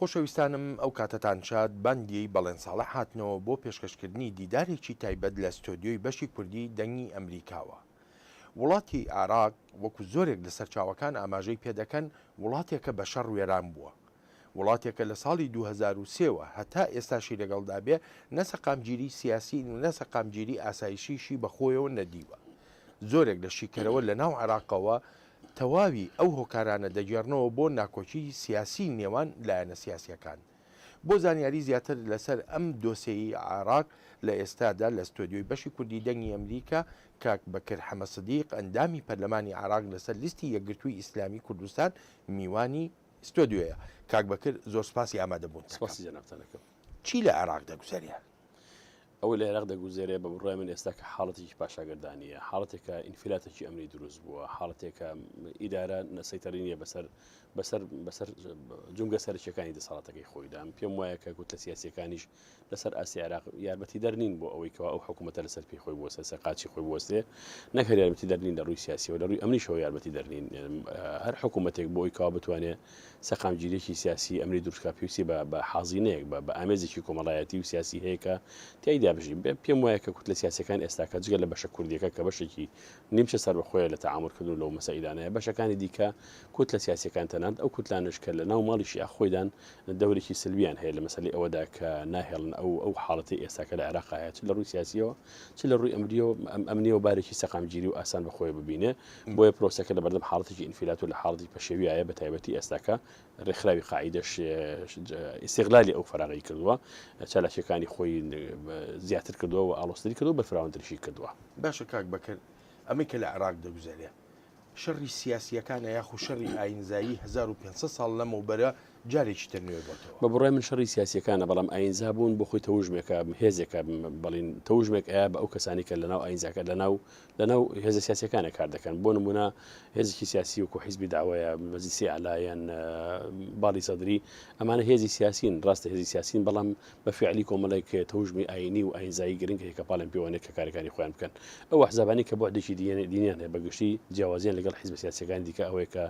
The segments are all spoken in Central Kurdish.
خۆشەویستانم ئەو کاتتان شاد بەندی بەڵێن ساڵح هاتنەوە بۆ پێشکەشکردنی دیدارێکی تایبەت لە ستۆدیۆی بەشی کوردی دەنگی ئەمریکاوە. وڵاتی عێراق وەکو زۆرێک لە سەرچاوەکان ئاماژەی پێدەکەن وڵاتێکە بە شەڕ وێران بووە. وڵاتێکە لە ساڵی 2003ەوە هەتا ئێستاشی لەگەڵدا بێ نەسەقامگیری سیاسی و نەسەقامگیری ئاسایشیشی بەخۆیەوە نەدیوە. زۆرێک لە شیکەرەوە لە ناو عێراقەوە تەواوی ئەو هۆکارانە دەگێڕنەوە بۆ ناکۆچی سیاسی نێوان لایەنە سیاسیەکان. بۆ زانیاری زیاتر لەسەر ئەم دۆسیەی عێراق لە ئێستادا لە ستۆدیۆی بەشی کوردی دەنگی ئەمریکا کاک بەکر حەمە سدیق ئەندامی پەرلەمانی عێراق لەسەر لیستی یەکگرتووی ئیسلامی کوردستان میوانی ستۆدیۆیە. کاک بەکر زۆر سپاسی ئامادەبوون. سپاسی جەنابتانەکەم. چی لە عێراق دەگوزارێ؟ ئەوە لە عێراق دەگوزێرێ بە بڕای من ئێستا کە حاڵەتێکی پاشاگردانیە، حاڵەتێکە ئینفلاتێکی ئەمری دروست بووە، حاڵەتێکە ئیدارە نەسەیتەرینیە بەسەر جونگە سەرچەکانی دەسەڵاتەکەی خۆیدا. پێم وایە کە گوتە سیاسیەکانیش لەسەر ئاسی عێراق یارمەتی دەرنین بۆ ئەوەی کەوا ئەو حکوومەتە لەسەر پێی خۆی بووە سەر قاچی خۆی بوەستێ، نەکە یارمەتی دەرنین لە ڕووی سیاسیەوە، لە ڕووی ئەمنیشەوە یارمەتی دەرنین. هەر حکوومەتێک بۆ ئەوی کەوا بتوانێت سەقامگیریەکی سیاسی ئەمری دروستکە پێویستی بە حازینەیەک بە ئامێزێکی کۆمەڵایەتی و سیاسی هەیە کە تیایدا بژین. پێم وایە کە کوتلە سیاسەکان ئێستاکە جگە لە بەشە کوردیەکە کە بەشێکی نیمچە سەر بەخۆیە لە تەعاملکردن لەو مەسائلانەیە، بەشەکانی دیکە کوتلە سیاسیەکان تەنانەت ئەو کوتلانش کە لە ناو ماڵیشی خۆیدان دەورێکی سلبیان هەیە لە مەسەلەی ئەوەدا کە ناهێڵن ئەو حاڵەتی ئێستاکە لە عێراق هەیە، چ لە ڕووی سیاسیەوە چ لە ڕووی ئەمنیەوە بارێکی سەقامگیری و ئاسان بەخۆی ببینێ. بۆیە پرۆسەکە لە بەردەم حاڵەتێکی ئینفلات و لە حاڵەتی پەشێویایە بە تایبەتی ئێستاکە ڕێکخراوی قاعیدەش ئیستیغلالی ئەو فەراغی کردووە، چالاشەکانی خۆی زیاتر کردووە و ئاڵۆستری کردو بە فراوانترشی کردووە. باشە کاک بەکر، ئەمەی کە لە عێراق دەگوزارێ شەڕی سیاسیەکانە یاخو شەڕی ئاینزایی 1500 ساڵ لەمەوبەرە جارێکی تر نوێ بۆتەوە. بە بڕای من شەڕی سیاسیەکانە، بەڵام ئاینزا بوون بۆ خۆی تەوژمێکە هێزێکە بەڵین تەوژمێک ئەیە بە ئەو کەسانی کە لەناو ئاینزاکە لەناو هێزە سیاسیەکانە کار دەکەن. بۆ نمونە هێزێکی سیاسی وەکو حیزبی داوایە، مەجلیسی ئەعلایەن، باڵی سەدری، ئەمانە هێزی سیاسین، ڕاستە هێزی سیاسین، بەڵام بە فعلی کۆمەڵێک تەوژمی ئاینی و ئاینزایی گرنگ هەیە کە پاڵیان پێوانێت کە کارەکانی خۆیان بکەن. ئەو ئەحزابانی کە بۆعدێکی دینیان هەیە بەگشتی جیاوازیان لەگەڵ حیزب سیاسیەکان دیکە ئەوەیە کە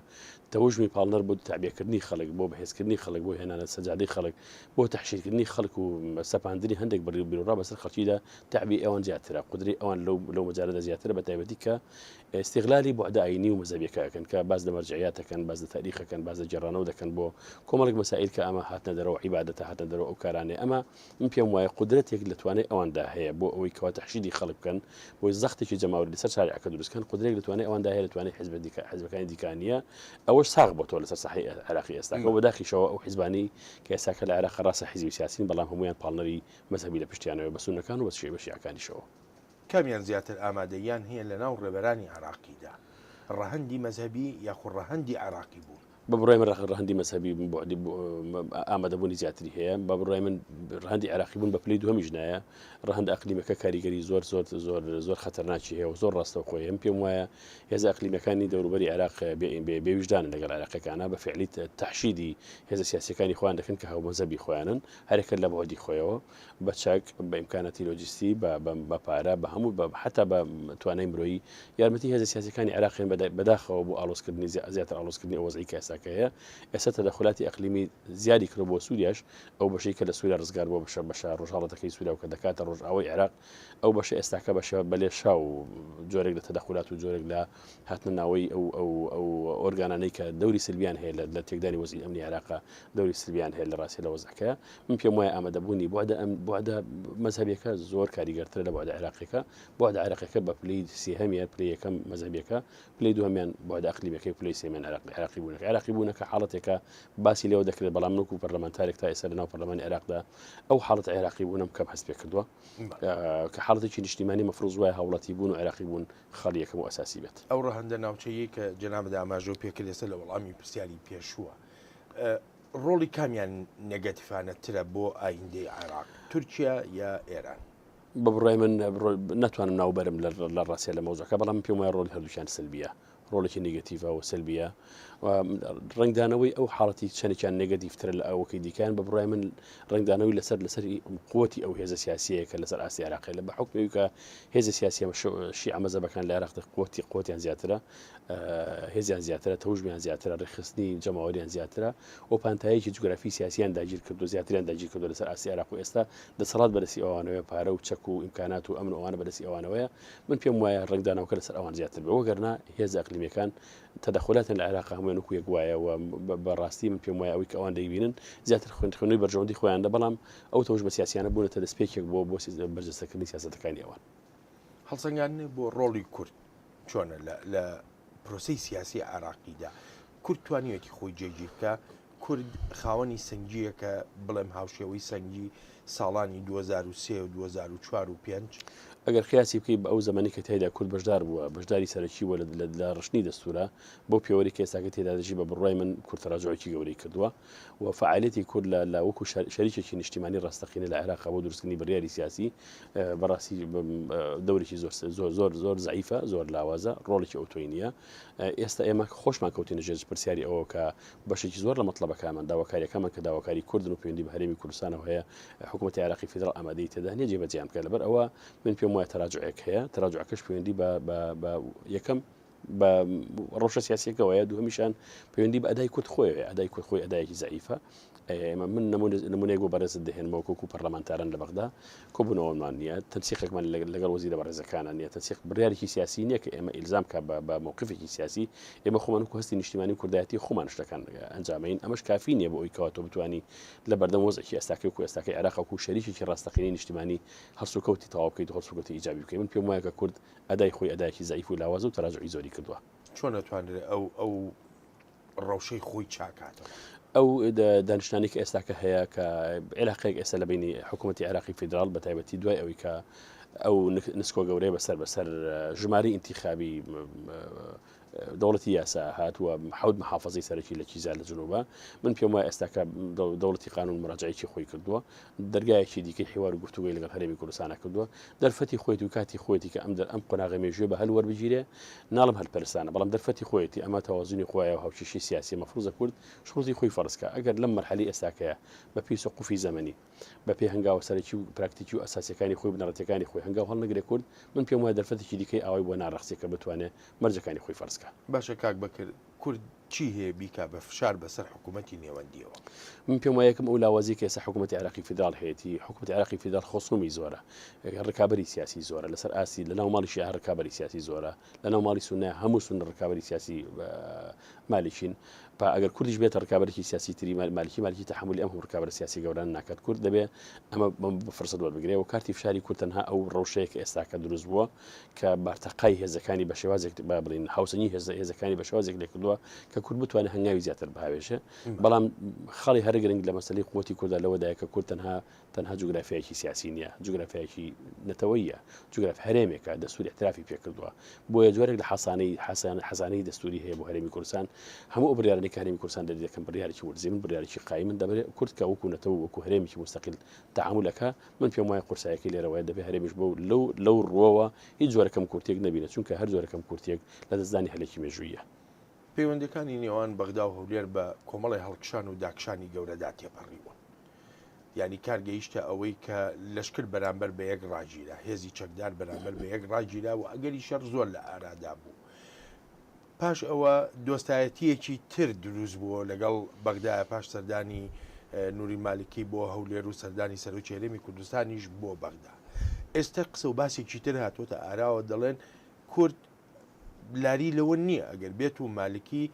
تەوژمی پاڵنەر بۆ تعبیەکردنی خەڵک، بۆ بەهێزکردنی خەڵک، بۆ هێنانە سەجادەی خەڵک، بۆ تەحشیرکردنی خەڵک و سەپاندنی هەندێک بیرۆڕا بەسەر خەڵکیدا تعبی ئەوان زیاترە، قودرەی ئەوان لەو مەجالەدا زیاترە، بە تایبەتی کە استیغلالی بۆ عەدا ئاینی و مەزهەبیەکەکەن کە باز لە مەرجعیاتەکەن، باز لە تاریخەکەن، باز لە جێڕانەوە دەکەن بۆ کۆمەڵێک مەسائل کە ئەمە هاتنە دەرەوە عیبادەتە، هاتنە دەرەوە ئەو کارانەیە. ئەمە من پێم وایە قودرەتێک لەتوانێت ئەواندا هەیە بۆ ئەوەی کەوا تەحشیدی خەڵک بکەن، بۆی زەختێکی جەماوەری لەسەر شاریعەکە دروستکەن، قودرەتێک لەتوانێت ئەواندا هەیە، لەتوانێت حیزبەکانی دیکانیە ئەوەش ساغ بۆتەوە لەسەر ساحەی عێراقی ئێستاکە و بەداخیشەوە ئەو حیزبانی کە ئێستاکە لە عێراق ڕاستە حیزبی سیاسین، بەڵام هەمویان پاڵنەری مەزهەبی لە پشتیانەوە بە سونەکان و بە شیعەکانیشەوە. کامیان زیاتر ئامادەیان هەیە لە ناو ڕێبەرانی عێراقیدا ڕەهەندی مەزهەبی یاخو ڕەهەندی عێراقی بوون؟ بە بڕای من ڕەهەندی مەزهەبی ئامادەبوونی زیاتری هەیە. بە بڕای من ڕەهەندی عێراقی بوون بە پلەی دووەمیش نایە. ڕەهەند ئەقلیمەکە کاریگەری زۆر خەتەرناکی هەیە و زۆر ڕاستەوخۆیە. پێم وایە هێزە ئەقلیمەکانی دەوروبەری عێراق بێویژدانن لەگەڵ عێراقیەکانە، بە فعلی تەحشیدی هێزە سیاسیەکانی خۆیان دەکەن کە هەو مەزهەبی خۆیانن، هەرێکە لە بۆدی خۆیەوە بە چاک، بە ئیمکاناتی لۆجیستی، بە پارە، بە هەموو حتا بە توانای مرۆیی یارمەتی هێزە سیاسیەکانی عێراقیان بەداخەوە بۆ ئاڵۆزکردنی زیاتر ئاڵۆزکردنی ئەو وەزعی کە ئێستاکەیە. ئێستا تەدەخلاتی ئەقلیمی زیادی کرد بۆ سووریاش، ئەو بەشەی کە لە سووریا ڕزگار بۆ بەشە ڕۆژهەڵەتەکەی سووریا و کە دەکاتە ڕۆژئاوای عێراق، ئەو بەشە ئێستاکە بەشە بەلێشا و جۆرێک لە تەدەخلات و جۆرێک لە هاتنە ناوەی ئەو ئۆرگانانەی کە دەوری سلبیان هەیە لە تێکدانی وەزعی ئەمنی عێراق، دەوری سلبیان هەیە لە ڕاستی لە وەزعەکە. من پێم وایە ئامادەبوونی بۆعدە مەزهەبیەکە زۆر کاریگەرترە لە بۆعدە عێراقیەکە. بۆعدە عێراقیەکە بە پلەی سێهەمیە، پلەی یەکەم مەزهەبیەکە، پلەی دووەمیان بۆعدە ئەقلیمەکەی، پلەی سێمیان عێراقی بوونەکە حاڵەتێکە باسی لێوە دەکرێت، بەڵام نوکو پەرلەمانتارێک تا ئێستا لەناو پەرلەمانی عێراقدا ئەو حاڵەت عێراقی بوونم کەم هەست پێ کردووە کە حاڵەتێکی نیشتیمانی مەفروض وایە هاوڵاتی بوون و عێراقی بوون خەڵی یەکەم و ئەساسی بێت. ئەو ڕەهەندە ناوچەیە کە جەنابەت ئاماژە پێکرد ئێستا لە وەڵامی پرسیاری پێشووە، ڕۆڵی کامیان نێگەتیفانەترە بۆ ئایندەی عێراق، تورکیا یا ئێران؟ بە بڕای من ناتوانم ناوبەرم لە ڕاستیە لە مەوزوعەکە، بەڵام پێم وایە ڕۆڵی هەردووکیان سلبیە. ڕۆڵێکی نیگەتیڤە و سلبیە ڕنگدانەوەی ئەو حاڵەتی چەندێکیان نێگەتیڤترە لە ئەوەکەی دیکەیان بە بڕای من ڕنگدانەوەی لەسەر قوتی ئەو هێزە سیاسیەکە لەسەر ئاسی عێراقی لە بە حکمی کە هێزە سیاسی شیعە مەزهبەکان لە عێراق قوتیان زیاترە هێزیان زیاترە تەوژمیان زیاترە ڕێخستنی جەماوەریان زیاترە و پانتایەکی جوگرافی سیاسیان داگیر کردو زیاتریان داگیر کردو لەسەر ئاسی عێراق و ئێستا دەسەڵات بەدەستی ئەوانەوەی پارە و چەک و ئیمکانات و ئەمن ئەوانە بەدەستی ئەوانەوەیە من پێم وایە ڕنگدانەوەکە لەسەر ئەوان زیاتر بێ وەگەرنا هێز ئەقلیمیەکان تەدەخلاتن لە عێراق هەموویان وەکو یەک وایە و بەڕاستی من پێم وایە ئەوەی کە ئەوان دەیبینن زیاتر خوێندنەوەی بەرژەوەندی خۆیاندا بەڵام ئەو تەوژمە سیاسیانە بوونەتە دەستپێکێک بۆ بەرجەستەکردنی سیاسەتەکانی ئەوان هەڵسەنگاندنی بۆ ڕۆڵی کورد چۆنە لە پرۆسی سیاسی عراقیدا کورد توانیوەتی خۆی جێگیر بکە کورد خاوەنی سنگیە کە بڵێم هاوشێوەی سەنگی ساڵانی 2003 و 2004 و 5 ئەگەر خیاسی بکەی بە ئەو زمانی کە تێدا کورد بەشدار بووە بەشداری سەرەکی وە لە ڕشنی دەستورە بۆ پێوەری کە ئێستاکە تێدا دەژی بە بڕای من کورد تەراجعێکی گەورەی کردووە و فعالیەتی کورد لە وەکو شەریکێکی نیشتیمانی ڕاستەقینە لە عێراق بۆ دروستکردنی بڕیاری سیاسی بەڕاستی دەورێکی زۆر زعیفە زۆر لاوازە ڕۆڵێکی ئۆتۆی نییە ئێستا ئێمە خۆشمان کەوتینە ژێر پرسیاری ئەوە کە بەشێکی زۆر لە مەطلبەکانمان داواکاریەکەمان کە داواکاری کوردن و پەیوەندی بە هەرێمی کوردستانەوە هەیە حکوومەتی عێراقی فیدراڵ ئامادەی تێدا نیە جێبەجێیان بکات لەبەر ئەوە من پێم وایە تەراجعێک هەیە تەراجعەکەش پەیوەندی بە یەکەم بە ڕۆژە سیاسیەکەوەیە دووهەمیشان پەیوەندی بە ئەدای کورد خۆیەوە ئەدای کورد خۆی ئەدایەکی زعیفە ئێمە من نمونەیەک بۆ بەڕێزت دەهێنمەوە کۆکو پەرلەمانتاران لە بەغدا کۆبوونەوەمان نییە تەنسیقێکمان لەگەڵ وەزیرە بەڕێزەکانان نییە تەنسیق بڕیارێکی سیاسی نییە کە ئێمە ئیلزام کە بە موقفێکی سیاسی ئێمە خۆمان وەکو هەستی نیشتیمانی کوردایەتی خۆمان شتەکان ئەنجامین ئەمەش کافی نییە بۆ ئەوی کەواتۆ بتوانی لە بەردەم وەزێکی ئێستاکەی وەکو ئێستاکەی عێراق وەکو شەریکێکی ڕاستەقینەی نیشتیمانی هەڵسوکەوتی تەواو بکەیت و هەڵسوکەوتی ئیجابی بکەیت من پێم وایە کە کورد ئەدای خۆی ئەدایەکی زعیف و لاوازە و تەراجعی زۆری کردووە چۆن دەتوانێت ئەو ڕەوشەی خۆی چاکاتەوە ئەو دانیشتانی کە ئێستاکە هەیە کە عێراقێک ئێستا لە بینی حکوومەتی عێراقی فیدراڵ بە تایبەتی دوای ئەوەی کە ئەو نسکۆ گەورەی بەسەر ژماری ئینتیخابی دەوڵەتی یاسا هاتووە حەوت محافەزەی سەرەکی لە کیزا لە جنوبە من پێم وایە ئێستاکە دەوڵەتی قانون مراجعەیەکی خۆی کردووە دەرگایەکی دیکەی حیوار و گفتوگوی لەگەڵ هەرێمی کوردستانە کردووە دەرفەتی خۆیت و کاتی خۆیەتی کە ئەم قۆناغی مێژوێ بە هەل وەربگیرێ ناڵم هەلپەرستانە بەڵام دەرفەتی خۆیەتی ئەمە تەوازنی خۆیە و هاوچیشی سیاسی مەفروزە کورد شروعی خۆی فەرزکە ئەگەر لەم مەرحەلی ئێستاکەیە بە پێی سەقوفی زەمەنی بە پێی هەنگاوە سەرەکی و پراکتیکی و ئەساسیەکانی خۆی بنەڕەتیەکانی خۆی هەنگاو هەڵنەگرێ کورد من پێم وایە دەرفەتێکی دیکەی ئاوای بۆ ناڕەخسیەکە بتوانێت مەرجەکانی خۆی فەرزکە باشە کاک بەکرد کورد چی هەیە بیکا بە فشار بەسەر حکوومەتی نێوەندیەوە من پێم وایە یەکەم ئەو لاوازی کە ئێستا حکوومەتی عێراقی فیدراڵ هەیەی حکوومەتی عێراقی فیدراڵ خۆسومی زۆرە ڕکابەری سیاسی زۆرە لەسەر ئاسی لە ناو ماڵی شیعە ڕکابەری سیاسی زۆرە لە ناو ماڵی سونە هەموو سون ڕکابەری سیاسی مالیشین ئەگەر کوردیش بێتە ڕکابەرێکی سیاسی تری مالکی تەحملی ئەم ڕکابەر سیاسی گەوران ناکات کورد دەبێ ئەمە بفرسەت وەربگرێ و کارتی فشاری کورد تەنها ئەو ڕەوشەیە کە ئێستاکە دروست بووە کە بارتەقای هێزەکانی بە شێوازێک بڵین هاوسنی هێزەکانی بە شێوازێک لێ کردووە کە کورد بتوانێت هەنگاوی زیاتر بهاوێشێ بەڵام خەڵی هەر گرنگ لە مەسەلەی قوتی کووردا لەوەدایە کە کورد تەنها جوگرافیایکی سیاسی نییە جوگرافیایکی نەتەوەیە جوگراف هەرێمێکە دەستوری احترافی پێ کردووە بۆیە جۆرێک لە حەسانەی دەستوری هەیە بۆ هەرێمی کوردستان هەموو ئەو بڕیارانەی کە هەرێمی کوردستان دەکەن بڕیارێکی ورزی من بڕیارێکی قایمن دەبێت کورد کە وەکو نەتەوە وەکو هەرێمێکی مستەقیل تەعاملەکە من پێم وایە قورسایەکەی لێرەوەیە دەبێت هەرێمیش بۆ لەو ڕۆوە هیچ جۆرەکەم کورتێک نەبینێت چونکە هەر جۆرەکەم کورتێک لە دەستدانی هەلێکی مێژوویە پەیوەندەکانی نێوان بەغدا و هەولێر بە کۆمەڵی هەڵکشان و داکشانی گەورەدا تێپەڕیوە یعنی کارگەیشتە ئەوەی کە لەشکر بەرامبەر بە یەک ڕاگیرا هێزی چەکدار بەرامبەر بە یەک ڕاگیرا و ئەگەری شەر زۆر لە ئارادا بوو پاش ئەوە دۆستایەتیەکی تر دروست بووە لەگەڵ بەغدایە پاش سەردانی نووری مالکی بۆ هەولێر و سەردانی سەرۆکی هەرێمی کوردستانیش بۆ بەغدا ئێستا قسە و باسێکی تر هاتوۆتە ئاراوە دەڵێن کورد لاری لەوە نییە ئەگەر بێت و مالکی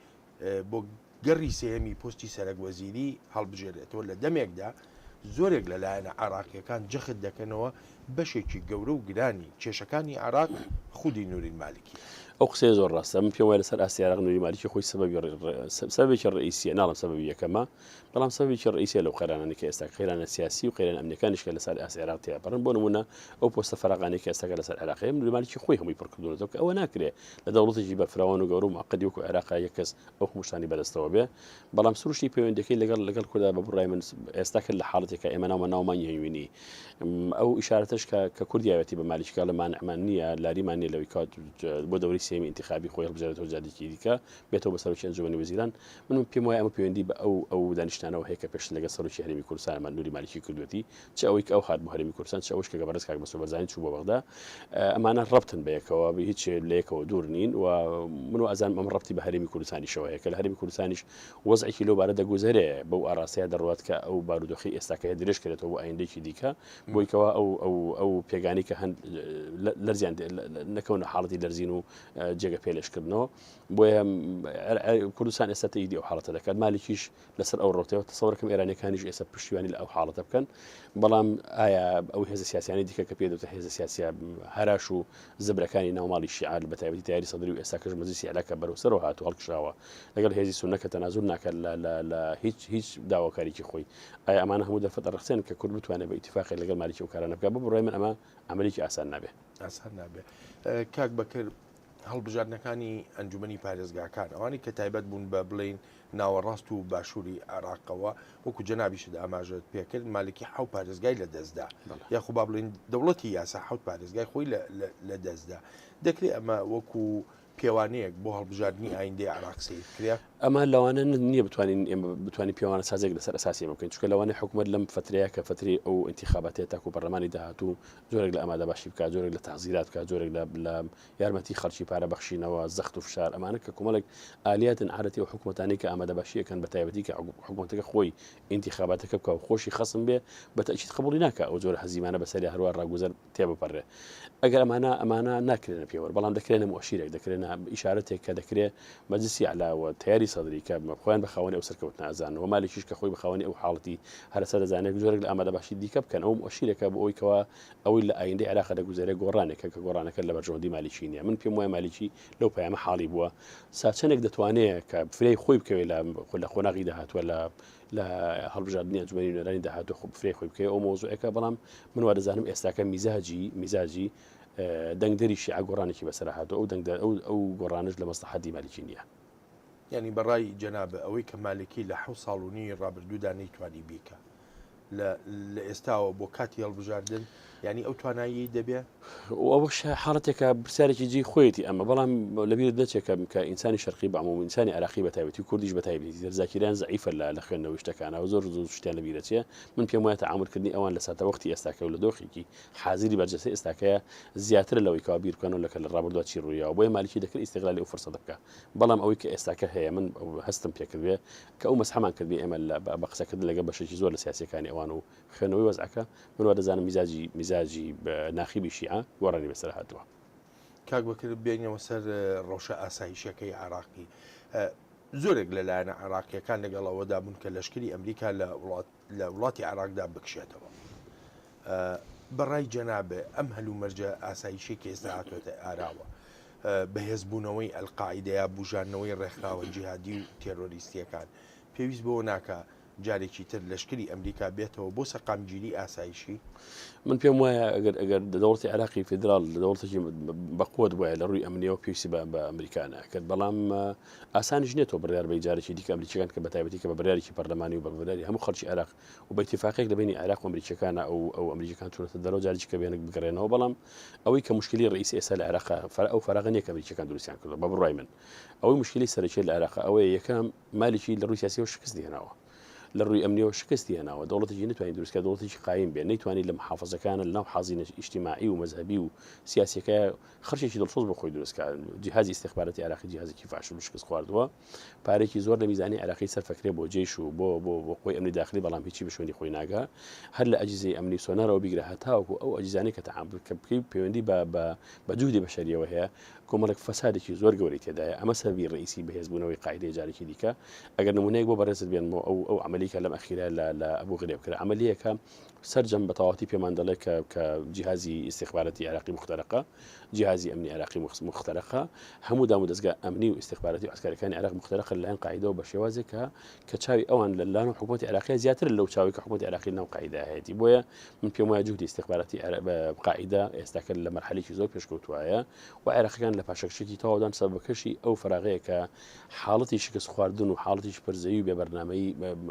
بۆ گەڕی سێمی پۆستی سەرک وەزیری هەڵبژێرێتەوە لە دەمێکدا زۆرێک لەلایەنە عێراقیەکان جەخت دەکەنەوە بەشێکی گەورە و گرانی کێشەکانی عێراق خودی نووری مالکی ئەو قسەیە زۆر ڕاستە من پێم وایە لەسەر ئاسی عێراق نووری مالکی خۆی سەبەبێکی ڕئیسیە ناڵم سەبەبی یەکەمە بەڵام سەبەبێکی ڕئیسیە لەو قەرانانی کە ئێستا خێرانە سیاسی و قەیران ئەمنیەکانیش کە لەسەر ئاسی عێراق تێپەڕن بۆ نمونە ئەو پۆستە فەراغانەی کە ئێستاکە لەسەر عێراقی نووری مالکی خۆی هەمووی پڕکردوونەتەوە کە ئەوە ناکرێت لە دەوڵەتێکی بە فراوان و گەورە و معقدی وەکو عێراق یەک کەس ئەو هەمووشتانی بەدەستەوە بێ بەڵام سروشتی پەیوەندەکەی لەگەڵ کوردا بە بڕای من ئێستاکە لە حاڵەتێکە ئێمە ناومان هێوینی ئەو ئیشارەتەش کە کوردیاوەتی بە مالیکا لە مانعمان نییە لاریمان نیە لەوەی کات بۆ دەوری سێمی انتخابی خۆی هەڵبژێرێتەوە جارێکی دیکە بێتەوە بە سەرۆکی ئەنجومەنی وەزیران من پێم وایە ئەمە پەیوەندی بە ئەو دانیشتانەوە هەیە کە پێش لەگە سەرۆکی هەرێمی کوردستانمان نوری مالیکی کردوەتی چ ئەوەی کە ئەو هات بۆ هەرێمی کوردستان چ ئەوەش کە گەبەرز کاک بەسۆ بەرزانی چوو بۆ بەغدا ئەمانە ڕەبتن بە یەکەوە هیچ لەیەکەوە دوور نین و من ئازانم ئەم ڕەبتی بە هەرێمی کوردستانیشەوە هەیە کە لە هەرێمی کوردستانیش وەزعێکی لەو بارە دەگوزارێ بەو ئاڕاستەیە دەڕوات کە ئەو بارودۆخی ئێستاکە درێژ کردێتەوە بۆ ئایندێکی دیکە بۆیکەوە ئەو پێگانی کە هەند لەرزیان نەکەونە حاڵەتی دەرزین و جێگە پێلێشکردنەوە بۆیە کوردستان ئێستا تەیدی ئەو حاڵەتە دەکات مالێکیش لەسەر ئەو ڕۆتەوە تەسەوڕەکەم ئێرانیەکانیش ئێستا پشتیوانی لە ئەو حاڵەتە بکەن بەڵام ئایا ئەو هێزە سیاسیانی دیکە کە پێدەوتە هێزە سیاسیا هەراش و زبرەکانی ناوماڵی شیعال بە تایبەتی تیاری سەدری و ئێستا کەش مەجلیسی عێلاکە بەرەوسەرەوە هاتووە هەڵکشراوە لەگەڵ هێزی سوننەکە تەنازول ناکات لە هیچ داواکاریی خۆی ئایا ئەمانە هەموو دەرفەتە ڕخسێن کە کورد بتوانێت بە ئیتیفاقی لەگەڵ مالیکی و کارانە بکات بۆ بڕای من ئەمە عملێکی ئاسان نابێت ئاسان نابێت کاک بەکرد هەڵبژاردنەکانی ئەنجومەنی پارێزگاکان ئەوانی کە تایبەت بوون بە بڵین ناوەڕاست و باشووری عێراقەوە وەکو جەنابیشت ئاماژت پێکرد مالکی حەوت پارێزگای لە دەستدا یاخو با بڵین دەوڵەتی یاسا حەوت پارێزگای خۆی لە دەستدا دەکرێت ئەمە وەکو پێوانەیەک بۆ هەڵبژاردننی ئایندەی عێراق سیر کرێ ئەمە لەوانە نییە بتوانین پیاوانە سازێک لەسەر ئەساسی بکەین چونکە لەوانەیە حکومەت لەم فترەیە کە فتری ئەو انتخاباتێت تاکو پەرلەمانی داهاتوو جۆرێک لە ئامادە باشی بکات جۆرێک لە تەحزیرات بکات جۆرێک لە یارمەتی خەڵکی پارە بەخشینەوە زەخت و فشار ئەمانە کە کۆمەڵێک ئالیاتن عادەتی و حکومەتانی کە ئامادە باشیەکەن بە تایبەتی کە حکومەتەکە خۆی انتخاباتەکە بکە و خۆشی خەسم بێ بە تەکید قبولی ناکە ئەو جۆرە هەزیمانە بەسەری هەروە ڕاگوزەر تێبپەڕێ ئەگەر ئەمانە ناکرێنە پێوە بەڵام دەکرێنە مؤشیرێک دەکرێنە ئیشارەتێک کە دەکرێت مەجلیسی عەلاوە تیاری سەدری کە خۆیان بەخاوەنی ئەو سەرکەوت نازانەوە مالێکیش کە خۆی بەخاوەنی ئەو حاڵەتی هەرسە دەزانێت جۆرێک لە ئامادە باشی دیکە بکەن ئەو مؤشیرێکە بۆ ئەوەیەوە ئەوەی لە ئایندەی عێراق دەگوزارێت گۆڕانێکە کە گۆڕانەکە لە بەرژەوەندی مالیکی نییە من پێم وایە مالیکی لەو پەیامە حاڵی بووە ساچەنێک دەتوانێت کە فرەی خۆی بکەوێت لە خۆناغی داهاتووە لە هەڵبژاردننی ئەنجومەنی نوێرانی داهاتوو فرەی خۆی بکەوێت ئەو مۆزوعەکە بەڵام من وا دەزانم ئێستاکە میزاجی دەنگدەری شیعە گۆڕانێکی بەسەر هاتووە ئەو گۆڕانش لە مەسلحەتی مالیکی نییە ینی بەڕای جەنابە ئەوەی کە مالکی لە 7 ساڵ و نیوی ڕابردوودا نەیتوانی بیکە لە ئێستاوە بۆ کاتی هەڵبژاردن ینی ئەو توانایی دەبێ ئەوە حاڵەتێکە برسارێکی جێی خۆیەتی ئەمە بەڵام لەبییر دەچێکم کە ئینسانی شەرقی بەمە و ئینسانی عراقی بە تایبەتی کوردیش بە تایبەتی دەرزاکیران زعیفە لە خوێندنەوەی شتەکانەوە زۆر شتیان لەبیرەچێ من پێم وایە تەعاملکردنی ئەوان لە ساتە وەختی ئێستاکە و لە دۆخێکی حازری بەرجەسەی ئێستاکەیە زیاتر لەوەی کەوا بیر بکەن و لەکە لە ڕابردووە چی ڕوویەوە بۆیە مالیکی دەکرێت ئیستیغلالی ئەو فرسەدە بکە بەڵام ئەوەی کە ئێستاکە هەیە من هەستم پێکردوێ کە ئەو مەسحەمان کردبێ ئێمە بە قسەکردن لەگە بەشێکی زۆر لە سیاسەکانی ئەوان و خوێنەوەی وەزعەکە من وا دەزانم میزاجی ناخیبی شیعە گۆڕانی بەسەر هاتووە کاک بەکرد بێنەوە سەر ڕەوشە ئاسایشەکەی عێراقی زۆرێک لەلایەنە عێراقیەکان لەگەڵەوەدا بوون کە لەشکری ئەمریکا لە وڵاتی عێراقدا بکشێتەوە بەڕای جەنابێ ئەم هەلومەرجە ئاسایشێکی ئێستا هاتوۆتە ئاراوە بەهێزبوونەوەی ئەلقاعیدەیە بژانەوەی ڕێکخراوە جیهادی و تێرۆریستیەکان پێویست بۆ ناکە جارێکی تر لەشکری ئەمریکا بێتەوە بۆ سەقامگیری ئاسایشی من پێم وایە ئەگەر دەوڵەتی عێراقی فیدرال لە دەوڵەتێکی بەقوت وایە لە ڕووی ئەمنیەوە پێویستی بە ئەمریکانە کرد بەڵام ئاسانیش نێتەوە بڕیار بە جارێکی دیکە ئەمریکیەکان کە بە تایبەتی کە بە بڕیارێکی پەرلەمانی و بە بڕیاری هەموو خەڵکی عێراق و بە ئیتیفاقێک لە بینی عێراق و ئەمریکیەکانە ئەو ئەمریکیەکان چونەتە دەرەوە جارێکی کە بێنێک بگەڕێنەوە بەڵام ئەوەی کە مشکلی ڕئیس ئێستا لە عێراق ئەو فەرەغە نییە کە ئەمریکیەکان دروستیان کردووە بە بڕای من ئەوەی مشکلی سەرەکی لە عێراق ئەوەیە یەکەم مالیکی لە ڕووی سیاسیەوە شکست دێناوە لە ڕووی ئەمنیەوە شکستی هێناوە دەوڵەتێکی نتوانین دروستکە دەوڵەتێکی قایم بێ نەیتوانێت لە محافەزەکانە لەناو حازی ئیجتیماعی و مەذهبی و سیاسیەکە خەرشێکی دڵسۆز بۆ خۆی دروستکە جیهازی استخباراتی عێراقی جیهازێکی فاشل و شکست خواردووە پارێکی زۆر لە میزانی عێراقی سەرفەکرێ بۆ جێش و بۆ خۆی ئەمنی داخلی بەڵام هیچی بە شوێنی خۆی ناگا هەر لە ئەجززەی ئەمنی سۆنارەوە بیگرە هەتاوەکو ئەو ئەجزانەی کە تەعامل کە بکەی پەیوەندی بە جوودی بەشەریەوە هەیە کۆمەڵێک فەسادێکی زۆر گەوری تێدایە ئەمە سەربی ڕئیسی بەهێزبوونەوەی قاعدەی جارێکی دیکە ئەگەر نمونەیەک بۆ بەڕێزت بێنمەوە ئەو عملیکە لەم ئەخیرە لە ئەبوو غرێب کرد عملیەکە سەرجەم بە تەواوەتی پێمان دەڵێت کە جیهازی استخباراتی عێراقی مختەرەقە جیهازی ئەمنی عێراقی مختەرەقە هەموو دام و دەستگا ئەمنی و استخباراتی و عسکەرەکانی عێراق مختەرەقە لەلایەن قاعدەوە بە شێوازێکە کە چاوی ئەوان لەلایەن حکوومەتی عێراقی زیاتر لەو چاوی کە حکوومەتی عێراقی ناو قاعدە هەیەی بۆیە من پێم وایە جوودی استخباراتی قاعدە ئێستاکە لە مەرحەلێکی زۆر پێشکەوتوایە و عێراقیەکان لە پاشەکشێکی تەواودان سەبەکەشی ئەو فراغەیە کە حاڵەتی شکست خواردن و حاڵەتیش پرزەوی و بێبەرنامەی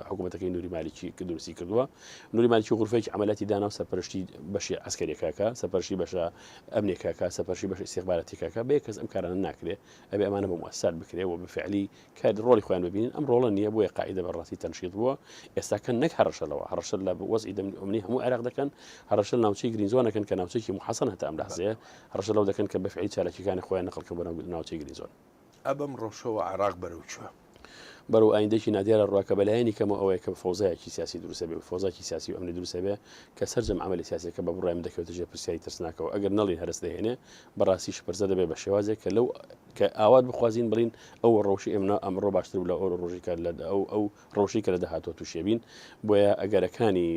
حکوومەتەکەی نوری مالیکی کە دروستی کردووە نوری مالیکی غورفەیەکی عملیاتی دانا و سەرپەرشتی بەشی عسکەریەکەکە سەرپەرشتی بەشە ئەمنێکەکە سەرپەرشتی بەش استیخباراتیەکەکە بە کەس ئەم کارانە ناکرێت ئەبێ ئەمانە بە موەسسات بکرێت و بفعلی کار ڕۆڵی خۆیان ببینن ئەم ڕۆڵە نییە بۆیە قاعدە بەڕاستی تەنشیط بووە ئێستاکە نەک هەڕەشەلەوە هەڕەشە لە وەزئی دەمنی ئەمنی هەموو عێراق دەکەن هەڕەشە ناوچەی گرینزۆنەکەن کە ناوچەیەکی محەسەن هەتا ئەم لەحزەیە هەڕەشە لەو دەکەن کە بەفعلی چالاکیەکانی خۆیان نەقڵکە بۆ ناوچەی گرینزۆن ئەبەم ڕۆژەوە عێراق بەرەو چووە بەرەو ئایندێکی نادیارە ڕواکە بەلایەنی کەمە ئەوەیە کە فەوزایەکی سیاسی دروستە بێ فۆزاکی سیاسی و ئەمنی دروستە بێ کە سەرجەم عملی سیاسەکە بە بڕای من دەکەوێتە ژێر پرسیاری ترسناکەەوە ئەگەر نەڵی هەرس دەهێنێ بەڕاستی شپرزە دەبێ بە شێوازێک کە لەو کە ئاوات بخوازیین بڵین ئەو ڕۆژی ئێمە ئەمڕۆ باشتر لە ئەو ڕۆژی کە لە ئەو ڕۆژی کە لە داهاتوە تووشێبین بۆیە ئەگەرەکانی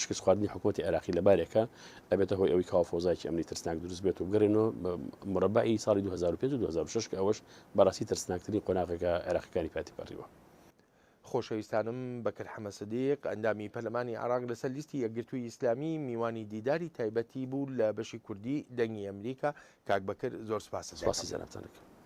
شکست خواردنی حکوومەتی عێراقی لەبارێکە ئەبێتە هۆی ئەوی کاوە فۆزایکی ئەمنی ترسناک دروست بێت و بگەڕێنەوە مربعی ساڵی 2005 و 2006 کە ئەوەش بەڕاستی ترسناکترین قۆناغێکە عێراقیەکانی پاتی پەڕیوە. خۆشەویستانم بەکر حەمە سدیق ئەندامی پەرلەمانی عێراق لەسەر لیستی یەکگرتووی ئیسلامی میوانی دیداری تایبەتی بوو لە بەشی کوردی دەنگی ئەمریکا کاک بەکر زۆر سپاس سپاسی جەنابتان دەکەم.